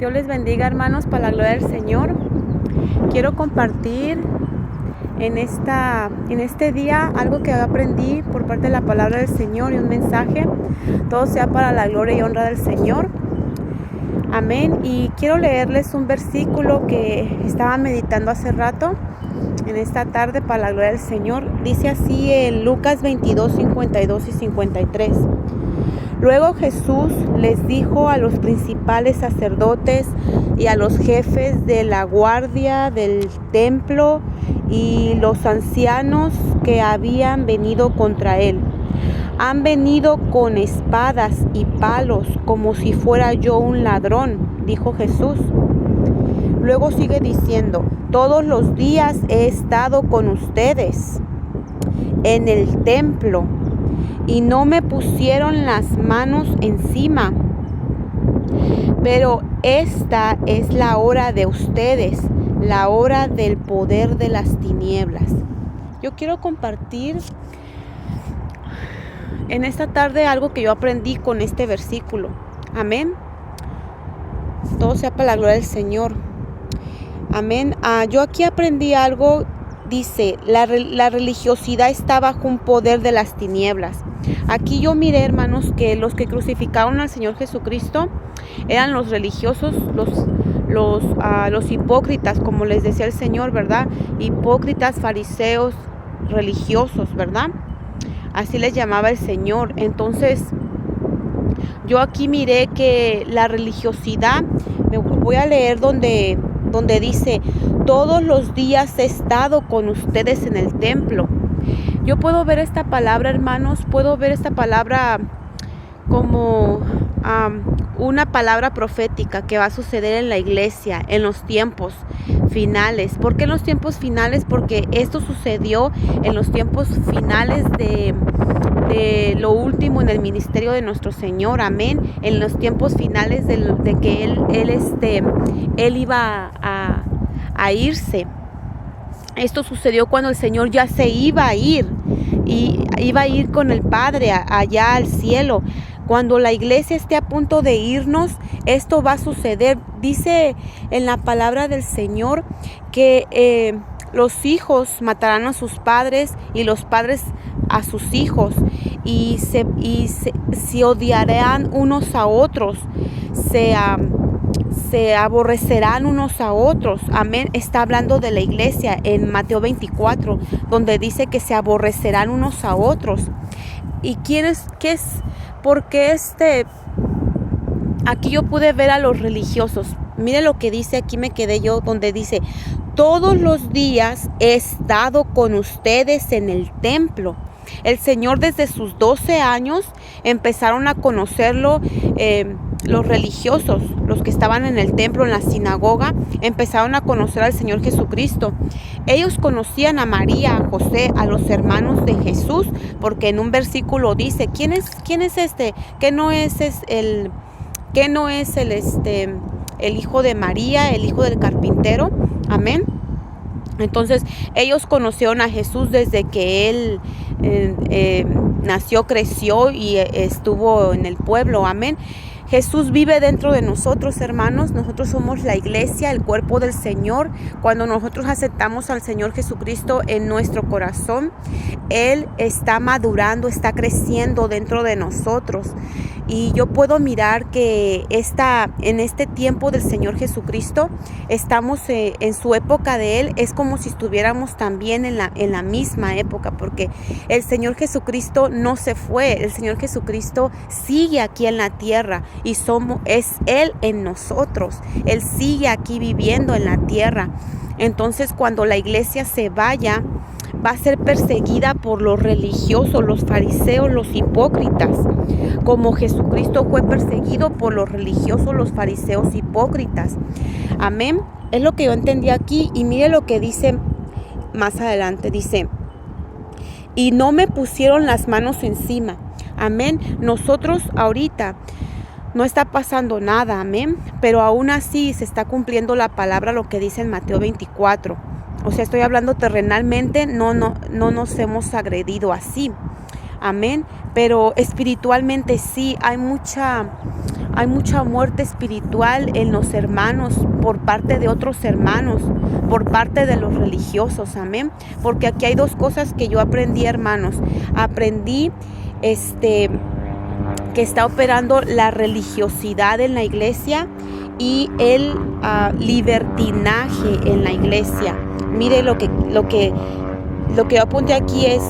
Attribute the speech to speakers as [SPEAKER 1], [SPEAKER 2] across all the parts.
[SPEAKER 1] Dios les bendiga, hermanos, para la gloria del Señor. Quiero compartir en este día algo que aprendí por parte de la palabra del Señor y un mensaje. Todo sea para la gloria y honra del Señor. Amén. Y quiero leerles un versículo que estaba meditando hace rato en esta tarde para la gloria del Señor. Dice así en Lucas 22, 52 y 53. Luego Jesús les dijo a los principales sacerdotes y a los jefes de la guardia del templo y los ancianos que habían venido contra él: han venido con espadas y palos como si fuera yo un ladrón, dijo Jesús. Luego sigue diciendo: todos los días he estado con ustedes en el templo y no me pusieron las manos encima. Pero esta es la hora de ustedes, la hora del poder de las tinieblas. Yo quiero compartir en esta tarde algo que yo aprendí con este versículo. Amén. Todo sea para la gloria del Señor. Amén. Yo aquí aprendí algo. Dice, la religiosidad está bajo un poder de las tinieblas. Aquí yo miré, hermanos, que los que crucificaron al Señor Jesucristo eran los religiosos, los hipócritas, como les decía el Señor, ¿verdad? Hipócritas, fariseos, religiosos, ¿verdad? Así les llamaba el Señor. Entonces, yo aquí miré que la religiosidad, me voy a leer donde dice: todos los días he estado con ustedes en el templo. Yo puedo ver esta palabra, hermanos, puedo ver esta palabra como una palabra profética que va a suceder en la iglesia en los tiempos finales. ¿Por qué en los tiempos finales? Porque esto sucedió en los tiempos finales de lo último en el ministerio de nuestro Señor. Amén. En los tiempos finales de que él iba a irse. Esto sucedió cuando el Señor ya se iba a ir y iba a ir con el Padre allá al cielo. Cuando la iglesia esté a punto de irnos, esto va a suceder. Dice en la palabra del Señor que los hijos matarán a sus padres y los padres a sus hijos, y se odiarán unos a otros, se aborrecerán unos a otros. Amén. Está hablando de la iglesia en Mateo 24, donde dice que se aborrecerán unos a otros. ¿Y porque aquí yo pude ver a los religiosos? Mire lo que dice, aquí me quedé yo, donde dice: todos los días he estado con ustedes en el templo. El Señor, desde sus 12 años empezaron a conocerlo. Los religiosos, los que estaban en el templo, en la sinagoga, empezaron a conocer al Señor Jesucristo. Ellos conocían a María, a José, a los hermanos de Jesús, porque en un versículo dice: ¿quién es este? ¿Qué no es el hijo de María, el hijo del carpintero? Amén. Entonces ellos conocieron a Jesús desde que él nació, creció y estuvo en el pueblo. Amén. Jesús vive dentro de nosotros, hermanos. Nosotros somos la iglesia, el cuerpo del Señor. Cuando nosotros aceptamos al Señor Jesucristo en nuestro corazón, Él está madurando, está creciendo dentro de nosotros. Y yo puedo mirar que en este tiempo del Señor Jesucristo, estamos en su época de Él. Es como si estuviéramos también en la misma época, porque el Señor Jesucristo no se fue. El Señor Jesucristo sigue aquí en la tierra y es Él en nosotros. Él sigue aquí viviendo en la tierra. Entonces, cuando la iglesia se vaya, va a ser perseguida por los religiosos, los fariseos, los hipócritas, como Jesucristo fue perseguido por los religiosos, los fariseos hipócritas. Amén. Es lo que yo entendí aquí. Y mire lo que dice más adelante. Dice: y no me pusieron las manos encima. Amén. Nosotros ahorita no está pasando nada, amén, pero aún así se está cumpliendo la palabra, lo que dice en Mateo 24. O sea, estoy hablando terrenalmente, no nos hemos agredido así, amén, pero espiritualmente sí hay mucha Hay mucha muerte espiritual en los hermanos por parte de otros hermanos, por parte de los religiosos, amén. Porque aquí hay dos cosas que yo aprendí, hermanos. Aprendí que está operando la religiosidad en la iglesia y el libertinaje en la iglesia. Mire lo que yo apunté aquí es,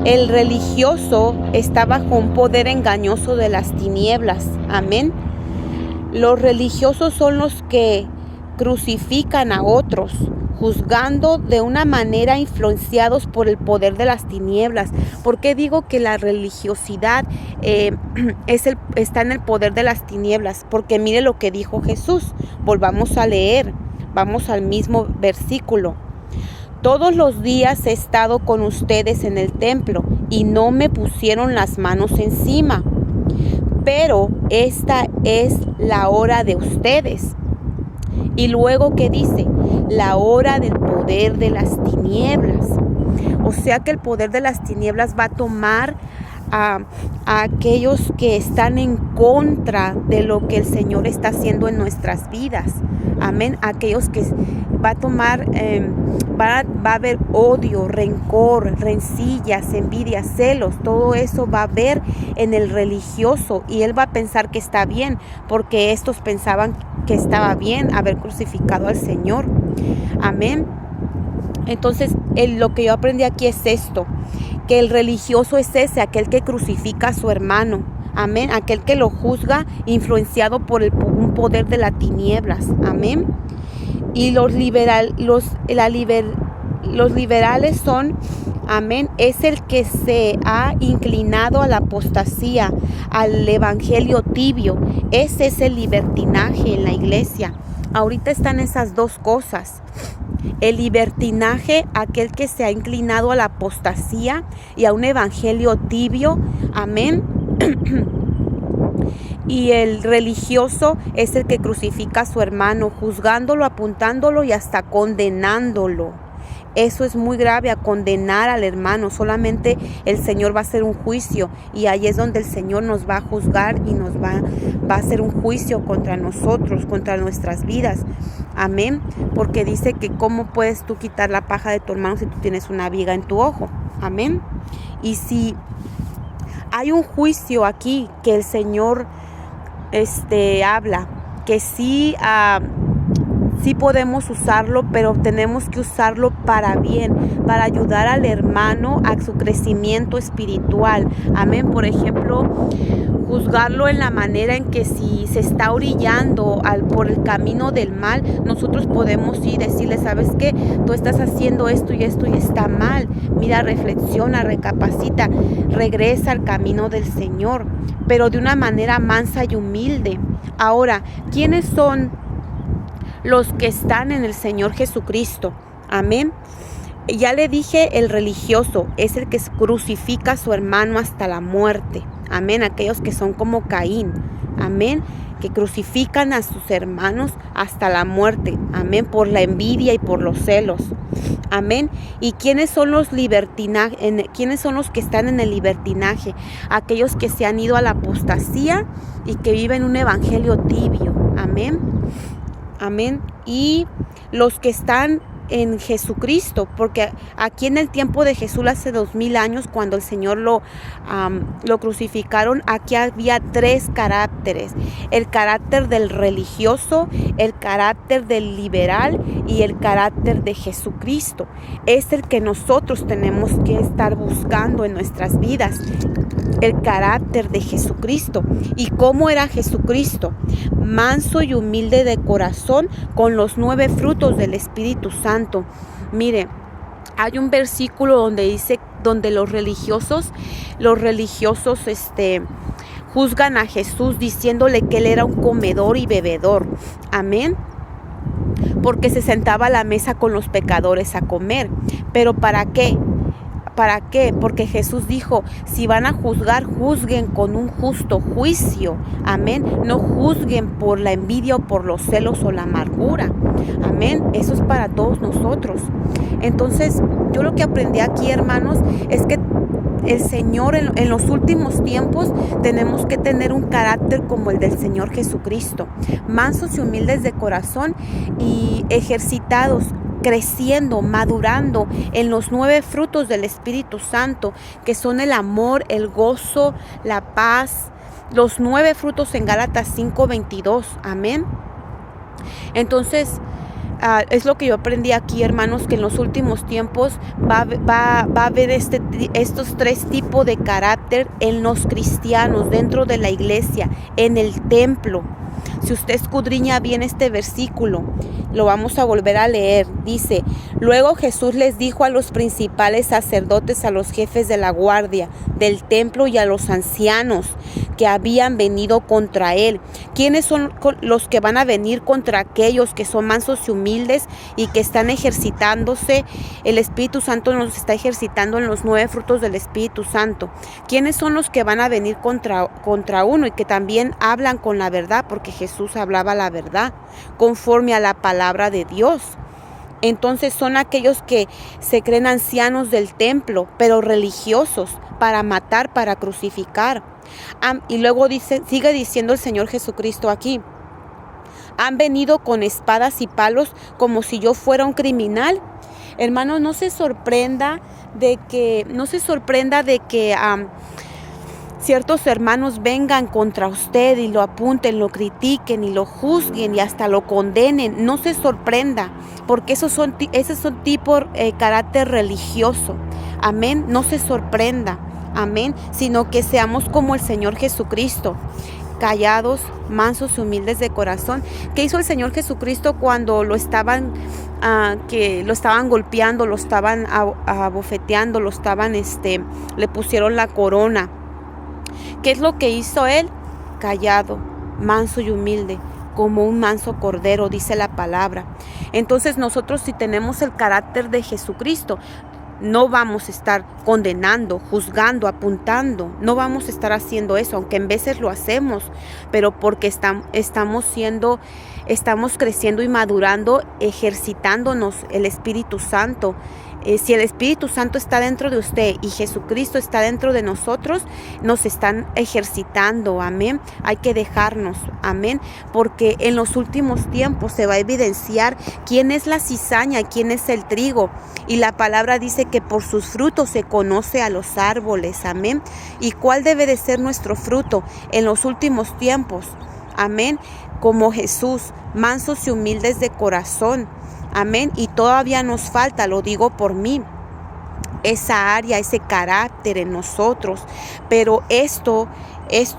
[SPEAKER 1] el religioso está bajo un poder engañoso de las tinieblas, amén. Los religiosos son los que crucifican a otros, juzgando de una manera influenciados por el poder de las tinieblas. ¿Por qué digo que la religiosidad está en el poder de las tinieblas? Porque mire lo que dijo Jesús. Volvamos a leer, vamos al mismo versículo. Todos los días he estado con ustedes en el templo y no me pusieron las manos encima. Pero esta es la hora de ustedes. Y luego, ¿qué dice? La hora del poder de las tinieblas. O sea que el poder de las tinieblas va a tomar a aquellos que están en contra de lo que el Señor está haciendo en nuestras vidas. Amén. Aquellos que va a tomar, va a haber odio, rencor, rencillas, envidia, celos. Todo eso va a haber en el religioso y él va a pensar que está bien, porque estos pensaban que estaba bien haber crucificado al Señor. Amén. Entonces, lo que yo aprendí aquí es esto, que el religioso es ese, aquel que crucifica a su hermano. Amén. Aquel que lo juzga influenciado por un poder de las tinieblas. Amén. Y los liberales son, amén, es el que se ha inclinado a la apostasía, al evangelio tibio. Ese es el libertinaje en la iglesia. Ahorita están esas dos cosas. El libertinaje, aquel que se ha inclinado a la apostasía y a un evangelio tibio. Amén. Y el religioso es el que crucifica a su hermano, juzgándolo, apuntándolo y hasta condenándolo. Eso es muy grave, a condenar al hermano. Solamente el Señor va a hacer un juicio y ahí es donde el Señor nos va a juzgar y nos va a hacer un juicio contra nosotros, contra nuestras vidas. Amén. Porque dice que cómo puedes tú quitar la paja de tu hermano si tú tienes una viga en tu ojo. Amén. Y si hay un juicio aquí que el Señor habla, que sí podemos usarlo, pero tenemos que usarlo para bien, para ayudar al hermano a su crecimiento espiritual. Amén. Por ejemplo, juzgarlo en la manera en que si se está orillando por el camino del mal, nosotros podemos ir y decirle, ¿sabes qué? Tú estás haciendo esto y está mal. Mira, reflexiona, recapacita, regresa al camino del Señor, pero de una manera mansa y humilde. Ahora, ¿quiénes son los que están en el Señor Jesucristo? Amén. Ya le dije, el religioso es el que crucifica a su hermano hasta la muerte. Amén. Aquellos que son como Caín. Amén. Que crucifican a sus hermanos hasta la muerte. Amén. Por la envidia y por los celos. Amén. ¿Y quiénes son los quiénes son los que están en el libertinaje? Aquellos que se han ido a la apostasía y que viven un evangelio tibio. Amén. Amén. Y los que están en Jesucristo, porque aquí en el tiempo de Jesús hace 2000 años, cuando el Señor lo crucificaron, aquí había tres caracteres: el carácter del religioso, el carácter del liberal y el carácter de Jesucristo. Es el que nosotros tenemos que estar buscando en nuestras vidas, el carácter de Jesucristo. ¿Y cómo era Jesucristo? Manso y humilde de corazón, con los 9 frutos del Espíritu Santo. Mire, hay un versículo donde dice, donde los religiosos juzgan a Jesús diciéndole que él era un comedor y bebedor. Amén. Porque se sentaba a la mesa con los pecadores a comer. ¿Pero para qué? ¿Para qué? Porque Jesús dijo, si van a juzgar, juzguen con un justo juicio. Amén. No juzguen por la envidia o por los celos o la amargura. Amén. Eso es para todos nosotros. Entonces, yo lo que aprendí aquí, hermanos, es que el Señor en los últimos tiempos tenemos que tener un carácter como el del Señor Jesucristo, mansos y humildes de corazón y ejercitados, creciendo, madurando en los 9 frutos del Espíritu Santo, que son el amor, el gozo, la paz, los 9 frutos en Gálatas 5:22. Amén. Entonces, es lo que yo aprendí aquí, hermanos, que en los últimos tiempos va a haber estos 3 tipos de carácter en los cristianos, dentro de la iglesia, en el templo. Si usted escudriña bien este versículo, lo vamos a volver a leer. Dice: luego Jesús les dijo a los principales sacerdotes, a los jefes de la guardia del templo y a los ancianos que habían venido contra él: ¿quiénes son los que van a venir contra aquellos que son mansos y humildes y que están ejercitándose? El Espíritu Santo nos está ejercitando en los 9 frutos del Espíritu Santo. ¿Quiénes son los que van a venir contra uno y que también hablan con la verdad? Porque Jesús hablaba la verdad conforme a la palabra de Dios. Entonces son aquellos que se creen ancianos del templo, pero religiosos, para matar, para crucificar. Y luego sigue diciendo el Señor Jesucristo aquí: han venido con espadas y palos como si yo fuera un criminal. Hermanos, no se sorprenda de que ciertos hermanos vengan contra usted y lo apunten, lo critiquen y lo juzguen y hasta lo condenen. No se sorprenda, porque esos son tipo carácter religioso. Amén. No se sorprenda. Amén. Sino que seamos como el Señor Jesucristo, callados, mansos y humildes de corazón. ¿Qué hizo el Señor Jesucristo cuando lo estaban golpeando, lo estaban abofeteando, le pusieron la corona? ¿Qué es lo que hizo él? Callado, manso y humilde, como un manso cordero, dice la palabra. Entonces nosotros, si tenemos el carácter de Jesucristo, no vamos a estar condenando, juzgando, apuntando. No vamos a estar haciendo eso, aunque en veces lo hacemos, pero porque estamos creciendo y madurando, ejercitándonos el Espíritu Santo. Si el Espíritu Santo está dentro de usted y Jesucristo está dentro de nosotros, nos están ejercitando. Amén. Hay que dejarnos. Amén. Porque en los últimos tiempos se va a evidenciar quién es la cizaña y quién es el trigo. Y la palabra dice que por sus frutos se conoce a los árboles. Amén. ¿Y cuál debe de ser nuestro fruto en los últimos tiempos? Amén. Como Jesús, mansos y humildes de corazón. Amén. Y todavía nos falta, lo digo por mí, esa área, ese carácter en nosotros. Pero esto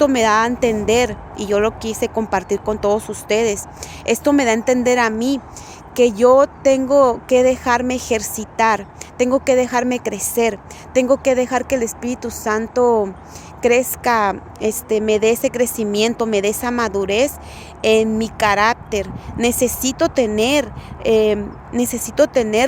[SPEAKER 1] me da a entender, y yo lo quise compartir con todos ustedes, esto me da a entender a mí que yo tengo que dejarme ejercitar, tengo que dejarme crecer, tengo que dejar que el Espíritu Santo crezca, me dé ese crecimiento, me dé esa madurez en mi carácter. Necesito tener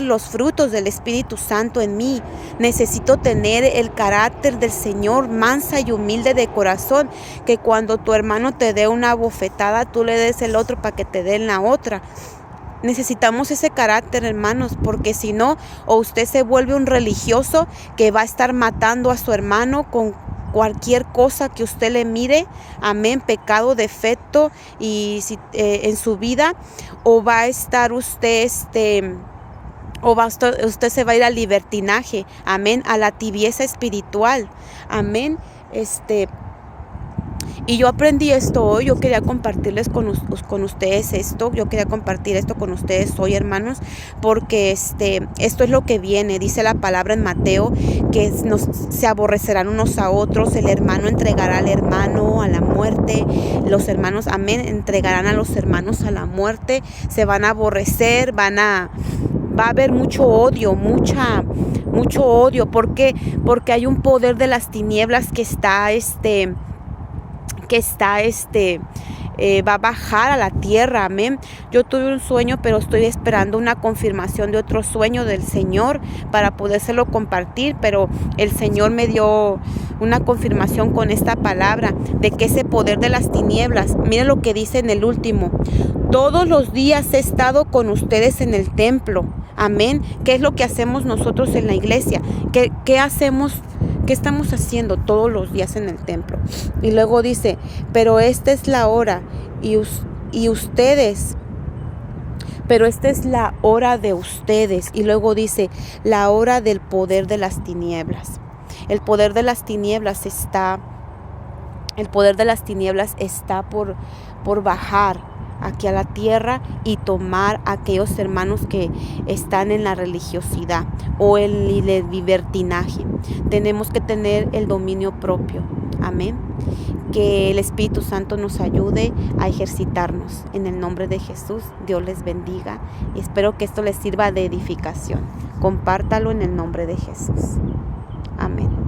[SPEAKER 1] los frutos del Espíritu Santo en mí. Necesito tener el carácter del Señor, mansa y humilde de corazón, que cuando tu hermano te dé una bofetada, tú le des el otro para que te den la otra. Necesitamos ese carácter, hermanos, porque si no, o usted se vuelve un religioso que va a estar matando a su hermano con cualquier cosa que usted le mire, amén, pecado, defecto en su vida, o va a estar usted usted se va a ir al libertinaje, amén, a la tibieza espiritual, amén. Y yo aprendí esto hoy. Yo quería compartirles con ustedes esto. Yo quería compartir esto con ustedes hoy, hermanos, porque esto es lo que viene. Dice la palabra en Mateo que se aborrecerán unos a otros. El hermano entregará al hermano a la muerte. Los hermanos, amén, entregarán a los hermanos a la muerte. Se van a aborrecer, va a haber mucho odio, mucho odio. ¿Por qué? Porque hay un poder de las tinieblas que va a bajar a la tierra, amén. Yo tuve un sueño, pero estoy esperando una confirmación de otro sueño del Señor para podérselo compartir, pero el Señor me dio una confirmación con esta palabra de que ese poder de las tinieblas, miren lo que dice en el último: todos los días he estado con ustedes en el templo, amén. ¿Qué es lo que hacemos nosotros en la iglesia? ¿Qué hacemos ¿Qué estamos haciendo todos los días en el templo? Y luego dice, pero esta es la hora y ustedes, pero esta es la hora de ustedes. Y luego dice, la hora del poder de las tinieblas. El poder de las tinieblas está por bajar aquí a la tierra y tomar a aquellos hermanos que están en la religiosidad o en el libertinaje. Tenemos que tener el dominio propio. Amén. Que el Espíritu Santo nos ayude a ejercitarnos. En el nombre de Jesús, Dios les bendiga. Y espero que esto les sirva de edificación. Compártalo en el nombre de Jesús. Amén.